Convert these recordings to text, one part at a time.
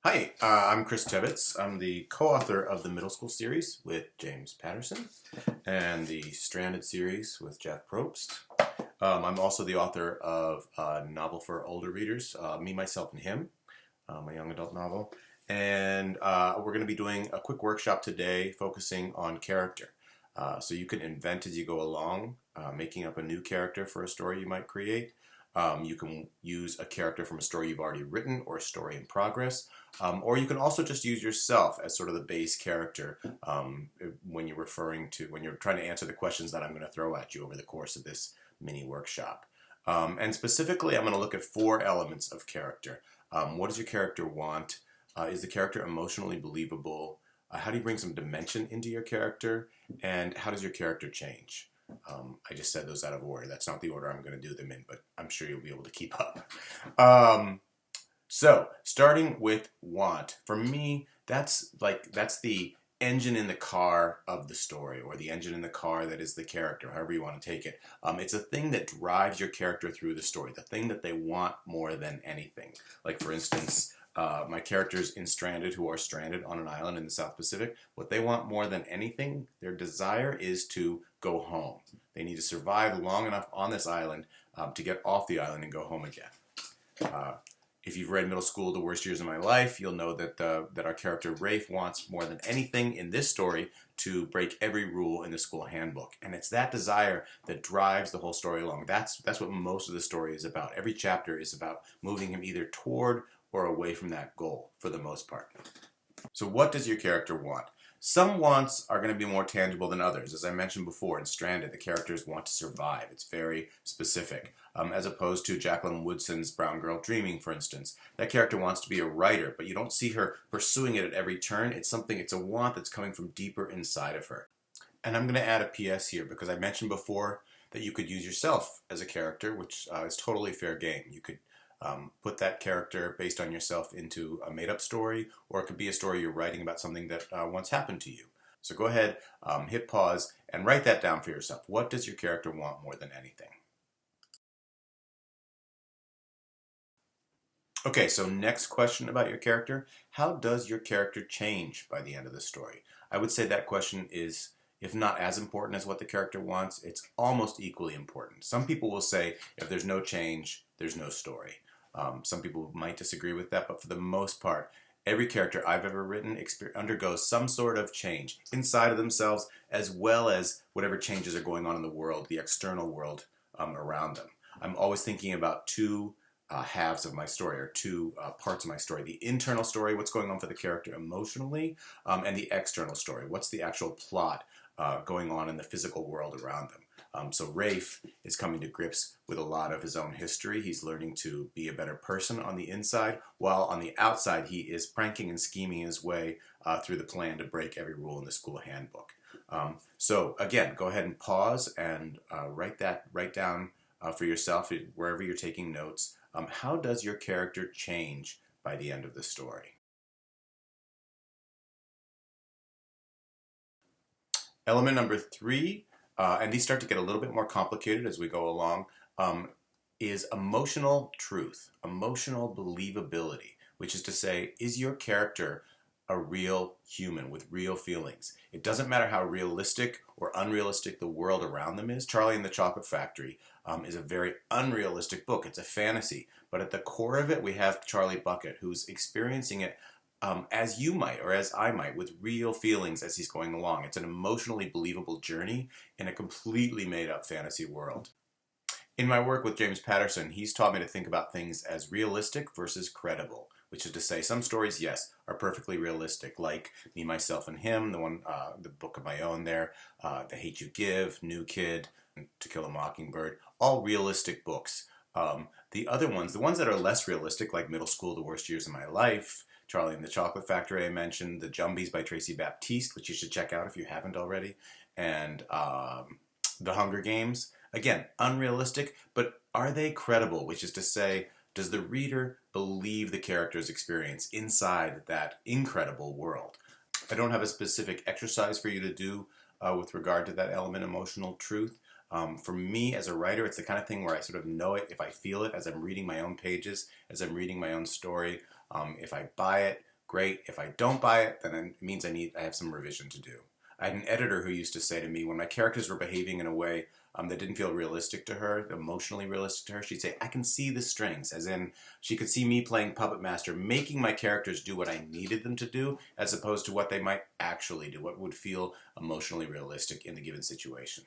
Hi, I'm Chris Tebbetts. I'm the co-author of the middle school series with James Patterson and the Stranded series with Jeff Probst. I'm also the author of a novel for older readers, Me, Myself, and Him, a young adult novel. And we're going to be doing a quick workshop today focusing on character. So you can invent as you go along, making up a new character for a story you might create. You can use a character from a story you've already written or a story in progress. Or you can also just use yourself as sort of the base character when you're trying to answer the questions that I'm going to throw at you over the course of this mini workshop. And specifically, I'm going to look at 4 elements of character. What does your character want? Is the character emotionally believable? How do you bring some dimension into your character? And how does your character change? I just said those out of order. That's not the order I'm going to do them in, but I'm sure you'll be able to keep up. So, starting with want. For me, that's the engine in the car of the story, or the engine in the car that is the character, however you want to take it. It's a thing that drives your character through the story, the thing that they want more than anything. Like, for instance, my characters in Stranded, who are stranded on an island in the South Pacific, what they want more than anything, their desire is to go home. They need to survive long enough on this island to get off the island and go home again. If you've read Middle School, The Worst Years of My Life, you'll know that our character Rafe wants more than anything in this story to break every rule in the school handbook. And it's that desire that drives the whole story along. That's what most of the story is about. Every chapter is about moving him either toward or away from that goal, for the most part. So what does your character want? Some wants are going to be more tangible than others. As I mentioned before, in Stranded, the characters want to survive. It's very specific. As opposed to Jacqueline Woodson's Brown Girl Dreaming, for instance. That character wants to be a writer, but you don't see her pursuing it at every turn. It's a want that's coming from deeper inside of her. And I'm going to add a PS here, because I mentioned before that you could use yourself as a character, which is totally fair game. You could put that character based on yourself into a made-up story, or it could be a story you're writing about something that once happened to you. So go ahead, hit pause, and write that down for yourself. What does your character want more than anything? Okay, so next question about your character. How does your character change by the end of the story? I would say that question is, if not as important as what the character wants, it's almost equally important. Some people will say, if there's no change, there's no story. Some people might disagree with that, but for the most part, every character I've ever written undergoes some sort of change inside of themselves, as well as whatever changes are going on in the world, the external world around them. I'm always thinking about 2 halves of my story, or 2 parts of my story. The internal story, what's going on for the character emotionally, and the external story, what's the actual plot going on in the physical world around them. So Rafe is coming to grips with a lot of his own history. He's learning to be a better person on the inside, while on the outside he is pranking and scheming his way through the plan to break every rule in the school handbook. So again, go ahead and pause and write down for yourself, wherever you're taking notes. How does your character change by the end of the story? Element number 3, and these start to get a little bit more complicated as we go along, is emotional truth, emotional believability, which is to say, is your character a real human with real feelings? It doesn't matter how realistic or unrealistic the world around them is. Charlie and the Chocolate Factory is a very unrealistic book. It's a fantasy, but at the core of it, we have Charlie Bucket, who's experiencing it as you might, or as I might, with real feelings as he's going along. It's an emotionally believable journey in a completely made-up fantasy world. In my work with James Patterson, he's taught me to think about things as realistic versus credible, which is to say, some stories, yes, are perfectly realistic, like Me, Myself, and Him, the book of my own there, The Hate You Give, New Kid, To Kill a Mockingbird, all realistic books. The other ones, the ones that are less realistic, like Middle School, The Worst Years of My Life, Charlie and the Chocolate Factory I mentioned, The Jumbies by Tracy Baptiste, which you should check out if you haven't already, and The Hunger Games. Again, unrealistic, but are they credible? Which is to say, does the reader believe the character's experience inside that incredible world? I don't have a specific exercise for you to do with regard to that element, emotional truth. For me as a writer, it's the kind of thing where I sort of know it if I feel it as I'm reading my own pages, as I'm reading my own story. If I buy it great. If I don't buy it, then it means I have some revision to do. I had an editor who used to say to me, when my characters were behaving in a way that didn't feel realistic to her, emotionally realistic to her, she'd say, I can see the strings, as in she could see me playing Puppet Master, making my characters do what I needed them to do, as opposed to what they might actually do, what would feel emotionally realistic in the given situation.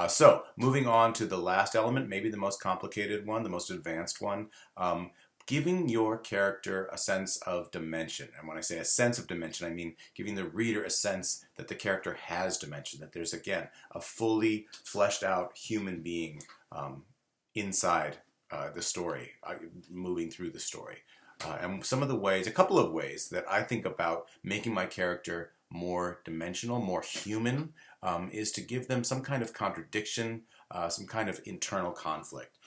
So, moving on to the last element, maybe the most complicated one, the most advanced one, giving your character a sense of dimension. And when I say a sense of dimension, I mean giving the reader a sense that the character has dimension, that there's, again, a fully fleshed out human being inside the story, moving through the story. And some of the ways, a couple of ways that I think about making my character more dimensional, more human, is to give them some kind of contradiction, some kind of internal conflict.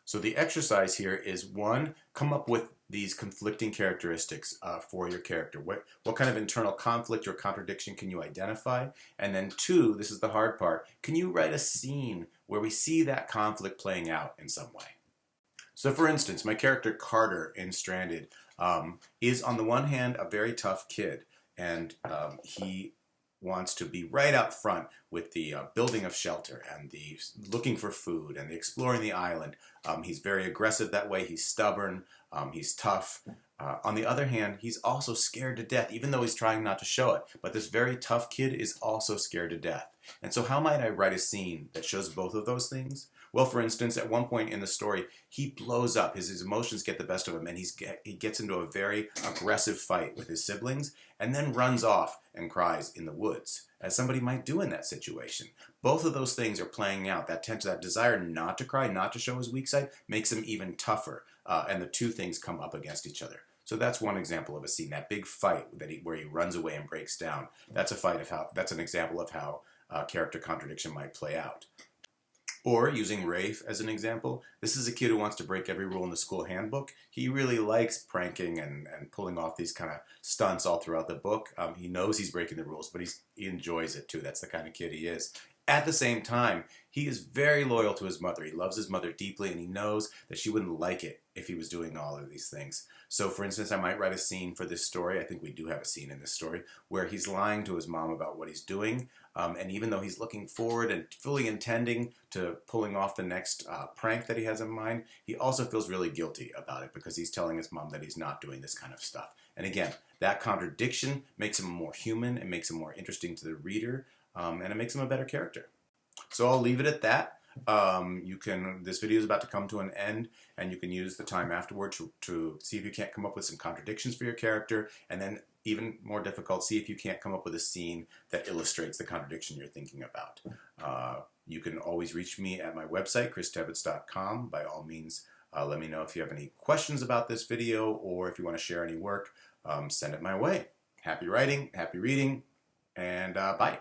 So the exercise here is, one, come up with these conflicting characteristics for your character. What kind of internal conflict or contradiction can you identify? And then two, this is the hard part, can you write a scene where we see that conflict playing out in some way? So for instance, my character Carter in Stranded is on the one hand a very tough kid, and he wants to be right out front with the building of shelter and the looking for food and the exploring the island. He's very aggressive that way. He's stubborn. He's tough. On the other hand, he's also scared to death, even though he's trying not to show it. But this very tough kid is also scared to death. And so how might I write a scene that shows both of those things? Well, for instance, at one point in the story, he blows up. His emotions get the best of him, and he gets into a very aggressive fight with his siblings, and then runs off and cries in the woods, as somebody might do in that situation. Both of those things are playing out. That desire not to cry, not to show his weak side, makes him even tougher, and the two things come up against each other. So that's one example of a scene, that big fight where he runs away and breaks down. That's an example of how character contradiction might play out. Or, using Rafe as an example, this is a kid who wants to break every rule in the school handbook. He really likes pranking and pulling off these kind of stunts all throughout the book. He knows he's breaking the rules, but he enjoys it too. That's the kind of kid he is. At the same time, he is very loyal to his mother. He loves his mother deeply, and he knows that she wouldn't like it if he was doing all of these things. So, for instance, I might write a scene for this story. I think we do have a scene in this story where he's lying to his mom about what he's doing. And even though he's looking forward and fully intending to pulling off the next prank that he has in mind, he also feels really guilty about it because he's telling his mom that he's not doing this kind of stuff. And again, that contradiction makes him more human, it makes him more interesting to the reader, and it makes him a better character. So I'll leave it at that. This video is about to come to an end, and you can use the time afterward to see if you can't come up with some contradictions for your character, and then even more difficult, see if you can't come up with a scene that illustrates the contradiction you're thinking about. You can always reach me at my website, christebbetts.com. By all means, let me know if you have any questions about this video, or if you want to share any work, send it my way. Happy writing, happy reading, and bye.